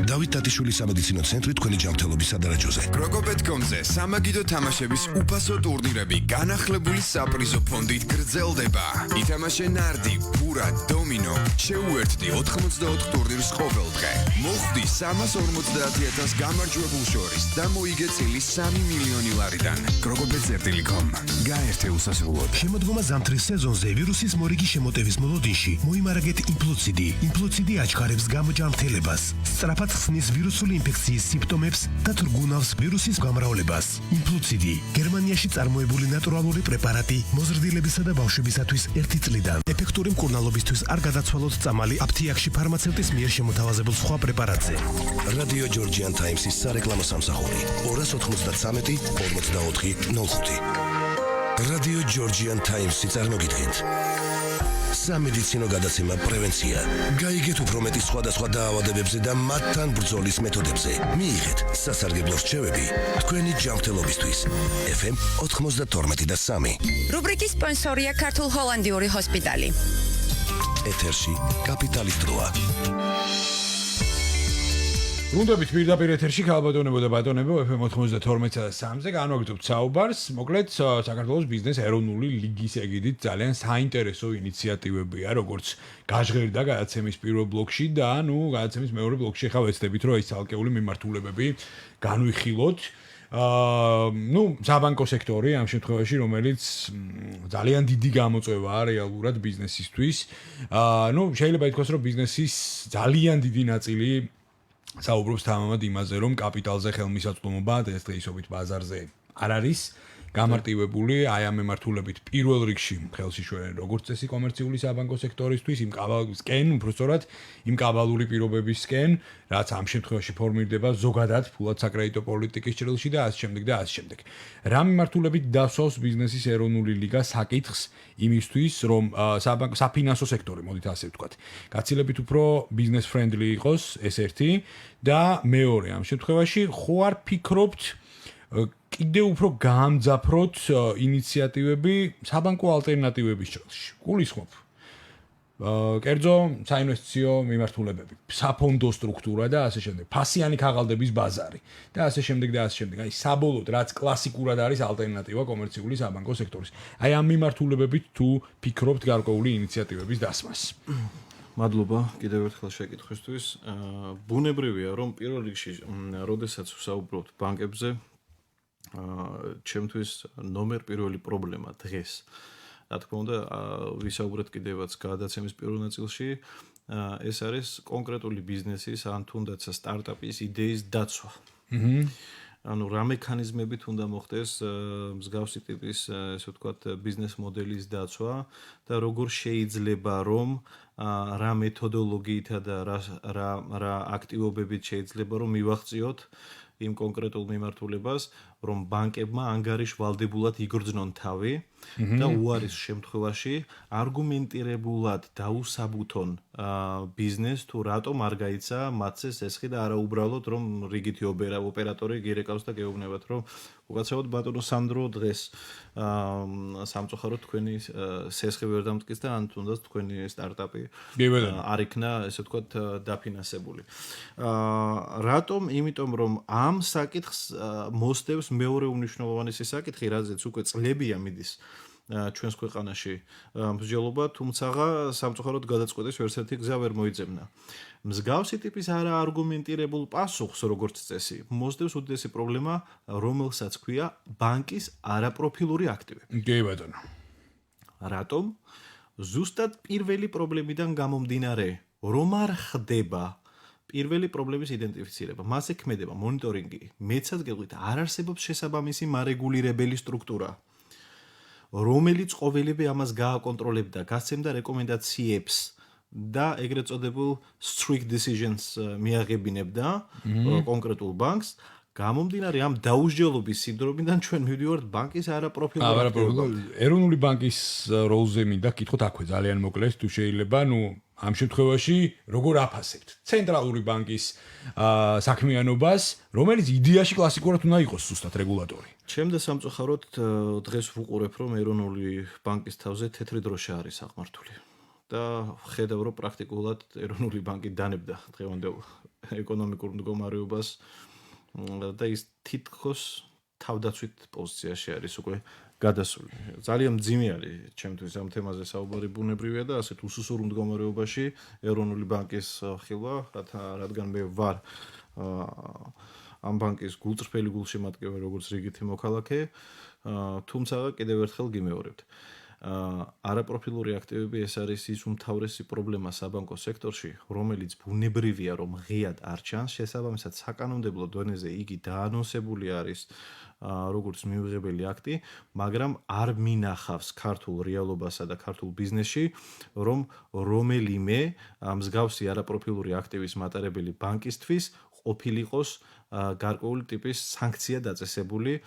დავით ტატიშვილის სამედიცინო ცენტრი თქვენი ჯანმრთელობის სადარაჯოზე. Krogobet.com-ზე სამაგიდო თამაშების უფასო ტურნირები განახლებული საპრიზო ფონდით გრძელდება. ითამაშე ნარდი, პურა, დომინო, შეუერთდი 84 ტურნირს ყოველ დღე. მოხვდი 350,000 გამარჯვებულ შორის და მოიგე წილის 3 მილიონი ლარიდან. Krogobet.com. გაერთე უსასრულოდ. შემოდგომა ზამთრის სეზონზე ვირუსის მორიგი შემოტევის მოლოდინში მოიმარაგეთ იმპლუციდი. იმპლუციდი აჩქარებს გამოჯანმრთელებას, სწრაფად ხსნის ვირუსული ინფექციის სიმპტომებს და თრგუნავს ვირუსის გამრავლებას. იმპლუციდი გერმანიაში წარმოებული ნატურალური პრეპარატი მოზრდილებისა და ბავშვებისათვის 1 წლიდან. ეფექტური მკურნალობისთვის არ გადაცვალოთ წამალი აფთიაქში ფარმაცევტის მიერ შემოთავაზებულ სხვა პრეპარატზე. რადიო ჯორჯიან ტაიმსის სარეკლამო სამსახური 293 44 05. რადიო ჯორჯიან ტაიმსი წარმოგიდგენთ. სამედიცინო გადაცემა პრევენცია. გაიგეთ უფრო მეტი სხვადასხვა დაავადებებზე და მათთან ბრძოლის მეთოდებზე. მიიღეთ სასარგებლო რჩევები თქვენი ჯანმრთელობისთვის. FM 92.3. რუბრიკის სპონსორია ქართულ-ჰოლანდიური ჰოსპიტალი. ეთერში კაპიტალის დროა. რუნდებით პირდაპირ ეთერში ქალბატონებო და ბატონებო FM 92.3-ზე განვაგრძობთ საუბარს. მოკლედ საქართველოს ბიზნეს ეროვნული ლიგის ეგიდით ძალიან საინტერესო ინიციატივებია, როგორც გაჟღერდა გადაცემის პირველ ბლოკში და გადაცემის მეორე ბლოკში ხა ვეცდებით, რომ ეს ცალკეული მიმართულებები განვიხილოთ. საბანკო სექტორი ამ შემთხვევაში, რომელიც ძალიან დიდი გამოწვევაა რეალურად ბიზნესისთვის. შეიძლება ითქვას, რომ ბიზნესის ძალიან დიდი ნაწილი საუბრობს თამამად იმაზე, რომ კაპიტალზე ხელმისაწვდომობა დღესდღეობით ბაზარზე არ არის გამარტივებული, აი ამ მიმართულებით პირველ რიგში ხელში შვერენ როგორც წესი კომერციული საბანკო სექტორისთვის, უბრალოდ იმ კაბალური პირობებისკენ, რაც ამ შემთხვევაში ფორმირდება ზოგადად ფულად საკრედიტო პოლიტიკის ჭრილში და ასე შემდეგ. რა მიმართულებით დასვავს ბიზნესის ეროვნული ლიგა საკითხს იმისთვის, რომ საფინანსო სექტორი, მოდით ასე ვთქვათ, გაცილებით უფრო ბიზნეს ფრენდლი იყოს, ეს ერთი და მეორე ამ შემთხვევაში ხო არ ფიქრობთ კიდევ უფრო გაამძაფროთ ინიციატივები საბანკო ალტერნატივების ჭრილში. გულისხმობ. კერძო საინვესტიციო მიმართულებები, საფონდო სტრუქტურა და ასე შემდეგ, ფასიანი ქაღალდების ბაზარი და ასე შემდეგ. აი საბოლოოდ რაც კლასიკურად არის ალტერნატივა კომერციული საბანკო სექტორის. აი ამ მიმართულებებით თუ ფიქრობთ გარკვეული ინიციატივების დასმას. მადლობა კიდევ ერთხელ შეკითხვისთვის. ბუნებრივია, რომ პირველ რიგში, როდესაც ვსაუბრობთ ბანკებზე, ჩემთვის ნომერ პირველი პრობლემა დღეს, რა თქმა უნდა, ვისაუბრეთ კიდევაც გადაცემის პირველ ნაწილში, ეს არის კონკრეტული ბიზნესის ან თუნდაც სტარტაპის იდეის დაცვა. რა მექანიზმებით უნდა მოხდეს მსგავსი ტიპის, ესე ვთქვათ, ბიზნეს მოდელის დაცვა და როგორ შეიძლება რომ რა მეთოდოლოგიითა და რა აქტივობებით შეიძლება რომ მივაღწიოთ იმ კონკრეტულ მიმართულებას, რომ ბანკებმა ანგარიშვალდებულად იგრძნონ თავი და უარის შემთხვევაში არგუმენტირებულად დაუსაბუთონ ბიზნეს თუ რატომ არ გაიცა მათზე სესხი და არა უბრალოდ რომ რიგითი ოპერატორი გირეკავს და გეუბნებათ, რომ უკაცრავად ბატონო სანდრო დღეს სამწუხაროდ თქვენი სესხი ვერ დამტკის და ან თუნდაც თქვენი სტარტაპი არ იქნა, ესე ვთქვათ, დაფინანსებული. რატომ? იმიტომ რომ ამ საკითხს მოსდევს მეორე უმნიშვნელოვანესი საკითხი, რაზეც უკვე წლებია მიდის ჩვენს ქვეყანაში მსჯელობა, თუმცა სამწუხაროდ გადაწყვეტის ვერცერთი გზა ვერ მოიძებნა. მსგავსი ტიპის არაარგუმენტირებულ პასუხს, როგორც წესი, მოსდევს უდიდესი პრობლემა, რომელსაც ქვია ბანკის არაპროფილური აქტივები. კი ბატონო. რატომ? ზუსტად პირველი პრობლემიდან გამომდინარე, რომ არ ხდება პირველი პრობლემის იდენტიფიცირება, მას ექმედება მონიტორინგი, მეცად გეტყვით, არ არსებობს შესაბამისი მარეგულირებელი სტრუქტურა, რომელიც ყოველივე ამას გააკონტროლებდა, გასცემდა რეკომენდაციებს და ეგრეთ წოდებულ strict decisions მიაღებინებდა კონკრეტულ ბანკს. გამომდინარე ამ დაუსჯელობის სინდრომიდან ჩვენ მივდივართ ბანკის არაპროფილური ეროვნული ბანკის როლზე მინდა გითხოთ აქვე ძალიან მოკლედ თუ შეიძლება ამ შემთხვევაში როგორ აფასებთ ცენტრალური ბანკის საქმიანობას, რომელიც იდეაში კლასიკურად უნდა იყოს ზუსტად რეგულატორი. ჩემ და სამწუხაროდ დღეს ვუყურებ, რომ ეროვნული ბანკის თავზე თეთრი დროშა არის აღმართული. და ხედავ, რომ პრაქტიკულად ეროვნული ბანკი დანებდა დღევანდელ ეკონომიკურ მდგომარეობას და ის თითქოს თავდაცვით პოზიციაში არის უკვე გადასული. ძალიან მძიმე არის ჩემთვის ამ თემაზე საუბარი ბუნებრივია და ასეთ უსუსურ მდგომარეობაში ეროვნული ბანკის ხილვა, რადგან მე ვარ ამ ბანკის გულწრფელი გულშემატკივარი როგორც რიგითი მოქალაქე, თუმცა კიდევ ერთხელ გიმეორებთ. არაპროფილური აქტივები ეს არის ის უმთავრესი პრობლემა საბანკო სექტორში, რომელიც ბუნებრივია რომ ღიად არ ჩანს, შესაბამისად საკანონმდებლო დონეზე იგი დაანონსებული არის როგორც მიუღებელი აქტი, მაგრამ არ მინახავს ქართულ რეალობასა და ქართულ ბიზნესში, რომ რომელიმე მსგავსი არაპროფილური აქტივის მატარებელი ბანკისთვის ყოფილიყოს გარკვეული ტიპის სანქცია დაწესებული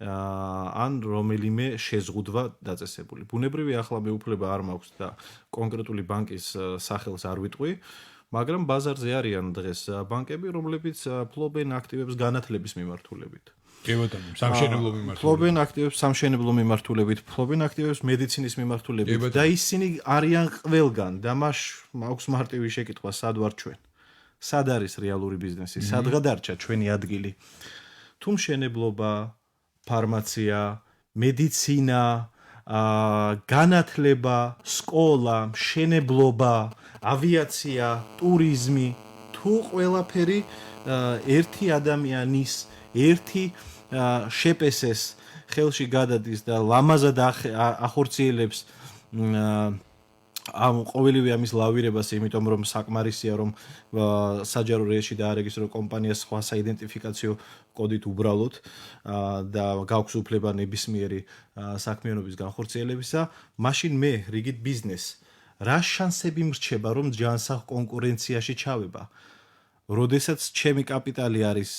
ან რომელიმე შეზღუდვა დაწესებული. ბუნებრივია ახლა მეუფლება არ მაქვს და კონკრეტული ბანკის სახელს არ ვიტყვი, მაგრამ ბაზარზე არიან დღეს ბანკები, რომლებიც ფლობენ აქტივებს განათლების მიმართულებით. კი ბატონო, სამშენებლო მიმართულებით. ფლობენ აქტივებს სამშენებლო მიმართულებით, ფლობენ აქტივებს მედიცინის მიმართულებით და ისინი არიან ყველგან და მაქვს მარტივი შეკითხვა, სად ვარ ჩვენ? სად არის რეალური ბიზნესი? სად გადარჩა ჩვენი ადგილი? თუ მშენებლობა, ფარმაცია, მედიცინა, განათლება, სკოლა, მშენებლობა, ავიაცია, ტურიზმი, თუ ყველაფერი ერთი ადამიანის, ერთი შეპესეს ხელში გადადის და ლამაზად ახორციელებს ამ ყოველივე ამის ლავირებას, იმიტომ რომ საკმარისია რომ საჯარო რეესში დაარეგისტროს კომპანიას სხვა საიდენტიფიკაციო კოდით უბრალოდ და გაქვს უფლება ნებისმიერი საქმიანობის განხორციელებისა, მაშინ მე რიგით ბიზნეს რა შანსები მრჩება რომ ჯანსაღ კონკურენციაში ჩავება? როდესაც ჩემი კაპიტალი არის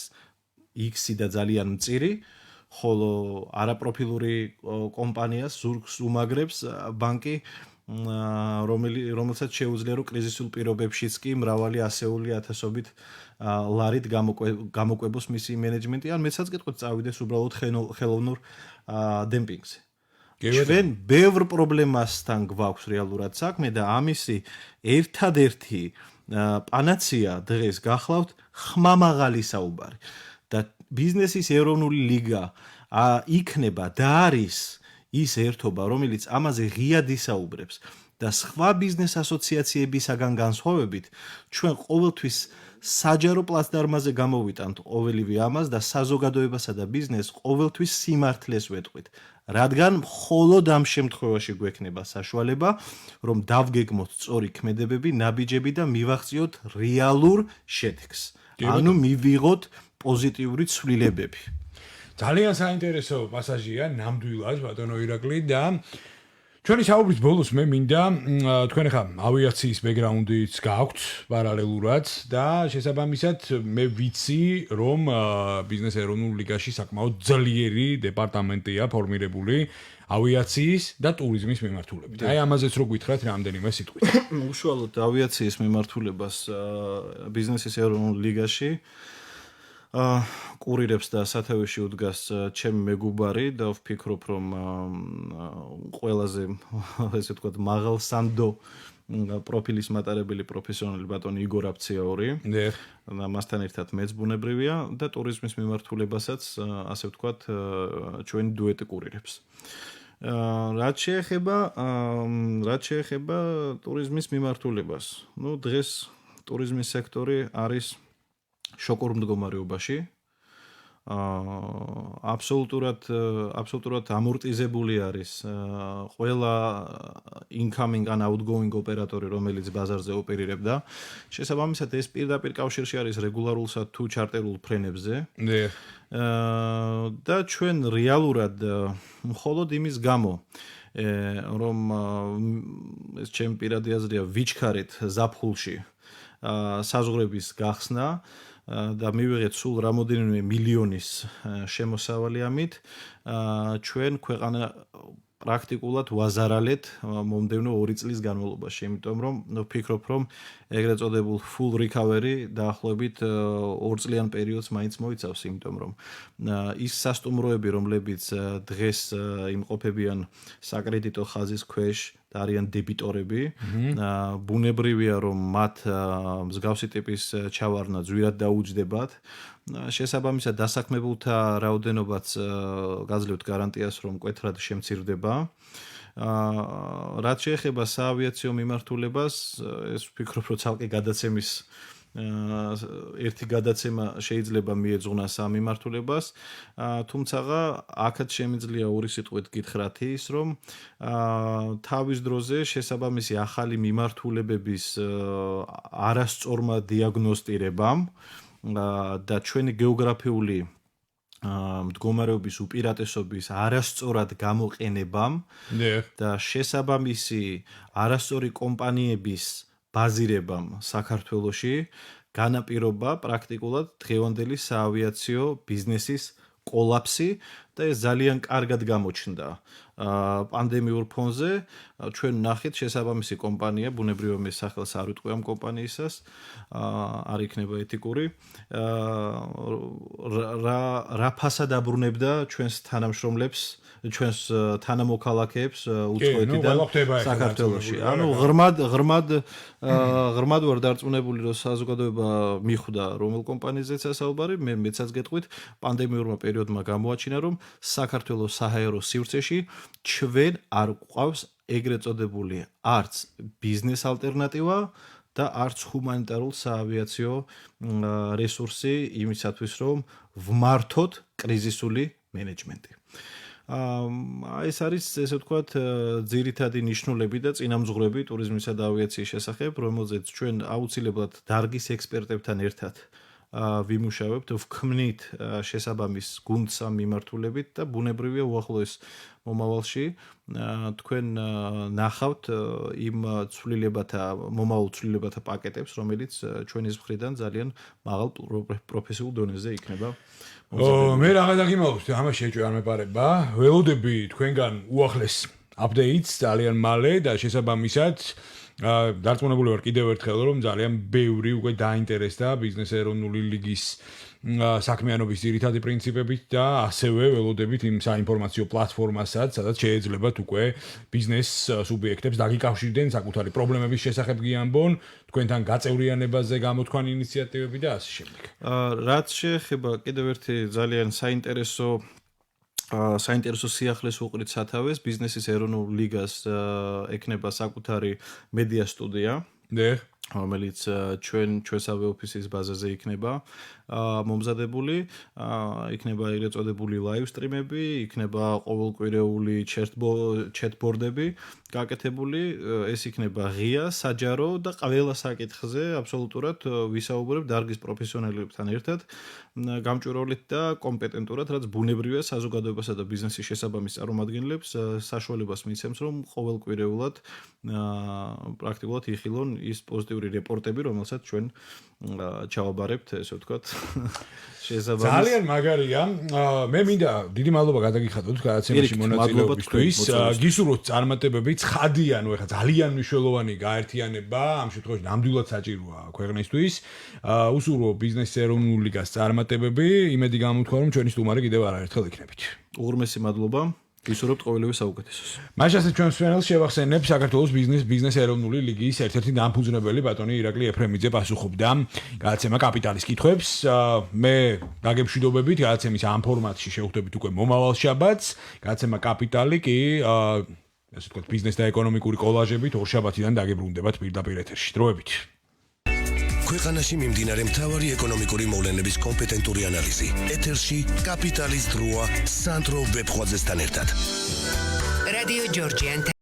X-ი და ძალიან მწირი, ხოლო არაპროფილური კომპანიას ზურგს უმაგრებს ბანკი, რომელსაც შეუძლია რომ კრიზისულ პირობებშიც კი მრავალი ასეული ათასობით ლარით გამოკვებოს მისი მენეჯმენტი, ან მეცაც გეტყვით წავიდეს უბრალოდ ხელოვნურ დემპინგზე. ჩვენ ბევრ პრობლემასთან გვაქვს რეალურად საქმე და ამისი ერთადერთი პანაცია დღეს გახლავთ ხმამაღალი საუბარი. და ბიზნესის ეროვნული ლიგა იქნება და არის ის ერთობა, რომელიც ამაზე ღიად ისაუბრებს და სხვა ბიზნეს ასოციაციებისაგან განსხვავებით, ჩვენ ყოველთვის საჯარო პლატფორმაზე გამოვიტანთ ყოველივე ამას და საზოგადოებასა და ბიზნესს ყოველთვის სიმართლეს ვეტყვით, რადგან მხოლოდ ამ შემთხვევაში გვექნება საშუალება, რომ დავგეგმოთ სწორი ქმედებები, ნაბიჯები და მივახციოთ რეალურ შედეგს. ანუ მივიღოთ პოზიტიური ცვლილებები. ძალიან საინტერესო პასაჟია ნამდვილად ბატონო ირაკლი და ჩვენი საუბრის ბოლოს მე მინდა თქვენ ახლა ავიაციის ბექგრაუნდიც გაქვთ პარალელურად და შესაბამისად მე ვიცი რომ ბიზნეს ეროვნულ ლიგაში საკმაოდ ძლიერი დეპარტამენტია ფორმირებული ავიაციის და ტურიზმის მიმართულებით. აი ამაზეც რო გითხრათ რამდენიმე სიტყვით. უშუალოდ ავიაციის მიმართულებას ბიზნესის ეროვნულ ლიგაში კურირებს და სათავეში უდგას ჩემი მეგობარი და ვფიქრობ რომ ყველაზე ესე ვთქვათ მაღალ სანდო პროფილის მატარებელი პროფესიონალი ბატონი იგორ აფციაური. და მასთან ერთად მეც ბუნებრივია და ტურიზმის მიმართულებასაც ასე ვთქვათ ჩვენი დუეტი კურირებს. რაც შეეხება ტურიზმის მიმართულებას. დღეს ტურიზმის სექტორი არის შოკურ მდგომარეობაში. აბსოლუტურად ამორტიზებული არის ყველა incoming and outgoing ოპერატორი, რომელიც ბაზარზე ოპერირებდა. შესაბამისად, ეს პირდაპირ კავშირში არის რეგულარულსა თუ ჩარტერულ ფრენებზე. და ჩვენ რეალურად მხოლოდ იმის გამო, რომ ეს ჩემი პირადი აზრია, ვიჩქარეთ ზაფხულში საზღვრების გახსნა და მივიღეთ სულ რამოდენიმე მილიონის შემოსავალი ამით, ჩვენ ქვეყანა პრაქტიკულად ვაზარალეთ მომდევნო 2 წლის განმავლობაში, იმიტომ რომ ვფიქრობ, რომ ეგრეთ წოდებულ full recovery დაახლოებით 2 წლიან პერიოდს მაინც მოიცავს, იმიტომ რომ ის სასტუმროები, რომლებიც დღეს იმყოფებიან საკრედიტო ხაზის ქვეშ და არიან დებიტორები, ბუნებრივია, რომ მათ მსგავსი ტიპის ჩავარდნა ძვირად დაუჯდებათ. შესაბამისად, დასაქმებულთა რაოდენობაც გაძლევთ გარანტიას, რომ მკვეთრად შემცირდება. რაც შეეხება საავიაციო მიმართულებას, ეს ვფიქრობ, რომ ცალკე გადაცემის ერთი გადაცემა შეიძლება მიეძღვნას ამ მიმართულებას, თუმცა აქაც შემიძლია ორი სიტყვით გითხრათ ის, რომ თავის დროზე შესაბამისი ახალი მიმართულებების არასწორმა დიაგნოსტირებამ და ჩვენი გეოგრაფიული მდგომარეობის უპირატესობის არასწორად გამოყენებამ და შესაბამისი არასწორი კომპანიების ბაზირებამ საქართველოში განაპირობა პრაქტიკულად დღევანდელი საავიაციო ბიზნესის კოლაფსი და ეს ძალიან კარგად გამოჩნდა პანდემიურ ფონზე. ჩვენ ნახეთ შესაბამისი კომპანია, ბუნებრივია მე სახელს არ ვიტყვი ამ კომპანიისას, არ იქნება ეთიკური, რა ფასად აბრუნებდა ჩვენს თანამშრომლებს, ჩვენს თანამოქალაქეებს უცხოეთიდან საქართველოში. ანუ ღრმად ვარ დარწმუნებული, რომ საზოგადოება მიხვდა რომელ კომპანიაზეც საუბარი, მეცაც გეტყვით, პანდემიურმა პერიოდმა გამოაჩინა, რომ საქართველოს საჰაერო სივრცეში ჩვენ არ გვყავს ეგრეთ წოდებული არც ბიზნეს ალტერნატივა და არც ჰუმანიტარულ საავიაციო რესურსი იმისათვის, რომ ვმართოთ კრიზისული მენეჯმენტი. ეს არის, ესე ვთქვათ, ძირითადი ნიშნულები და წინამძღვრები ტურიზმისა და ავიაციის შესახებ, რომელზეც ჩვენ აუცილებლად დარგის ექსპერტებთან ერთად ვიმუშავებთ, ვქმნით შესაბამის გუნდს ამ მიმართულებით და ბუნებრივია უახლოეს მომავალში თქვენ ნახავთ იმ მომავალ ცვლილებათა პაკეტებს, რომელიც ჩვენის მხრიდან ძალიან მაღალ პროფესიულ დონეზე იქნება. მე რაღაც აგიმოვთ, ამაში ეჭვი არ მეპარება. ველოდები თქვენგან უახლეს აპდეიტს ძალიან მალე და შესაბამისად დარწმუნებული ვარ კიდევ ერთხელ, რომ ძალიან ბევრი უკვე დაინტერესდა ბიზნეს ეროვნული ლიგის საქმიანობის ძირითადი პრინციპებით და ასევე ველოდებით იმ საინფორმაციო პლატფორმასაც, სადაც შეეძლებათ უკვე ბიზნეს სუბიექტებს დაგიკავშირდნენ საკუთარი პრობლემების შესახებ გიამბონ, თქვენთან გაწევრიანებაზე გამოთქვან ინიციატივები და ასე შემდეგ. რაც შეეხება კიდევ ერთი ძალიან საინტერესო სიახლეს უყრით სათავეს, ბიზნესის ეროვნულ ლიგას ექნება საკუთარი მედია სტუდია, რომელიც ჩვენსავე ოფისის ბაზაზე იქნება მომზადებული, იქნება ეგრეთ წოდებული ლაივ სტრიმები, იქნება ყოველკვირეული ჩეტბორდები გაკეთებული, ეს იქნება ღია, საჯარო და ყველა საკითხზე აბსოლუტურად ვისაუბრებ დარგის პროფესიონალებთან ერთად, გამჭვირვალედ და კომპეტენტურად, რაც ბუნებრივია საზოგადოებასა და ბიზნესის შესაბამის წარმომადგენლებს საშუალებას მისცემს, რომ ყოველკვირეულად პრაქტიკულად იხილონ ის პოზიტიური რეპორტები, რომელსაც ჩვენ ჩავაბარებთ, ესე ვთქვათ. ძალიან მაგარია. მე მინდა დიდი მადლობა გადაგიხადოთ გადაცემაში მონაწილეობისთვის. გისურვოთ წარმატებები, ცხადია, ეხლა ძალიან მნიშვნელოვანი გაერთიანება, ამ შემთხვევაში ნამდვილად საჭიროა ქვეყნისთვის. უსურვო ბიზნესის ეროვნული ლიგას წარმატებები, იმედი გამოთქვა, რომ ჩვენი სტუმარი კიდევ არაერთხელ იქნებით. უღრმესი მადლობა. ვისურვებთ ყოველივე საუკეთესოს. მაშასე ჩვენ სვენელს შევახსენებ საქართველოს ბიზნეს ეროვნული ლიგის ერთ-ერთი დამფუძნებელი ბატონი ირაკლი ეფრემიძე პასუხობდა გადაცემა კაპიტალის კითხვებს. მე დაგემშვიდობებით გადაცემის ამ ფორმატში შევხვდებით უკვე მომავალ შაბათს. გადაცემა კაპიტალი კი ასე ვთქვათ ბიზნეს და ეკონომიკური კოლაჟებით ორ შაბათიდან დაგებრუნდებათ პირდაპირ ეთერში. დროებით. ქვეყანაში მიმდინარე მთავარი ეკონომიკური მოვლენების კომპეტენტური ანალიზი. ეთერში კაპიტალის დროა სანდრო ვებხვაძესთან ერთად. რადიო ჯორჯიან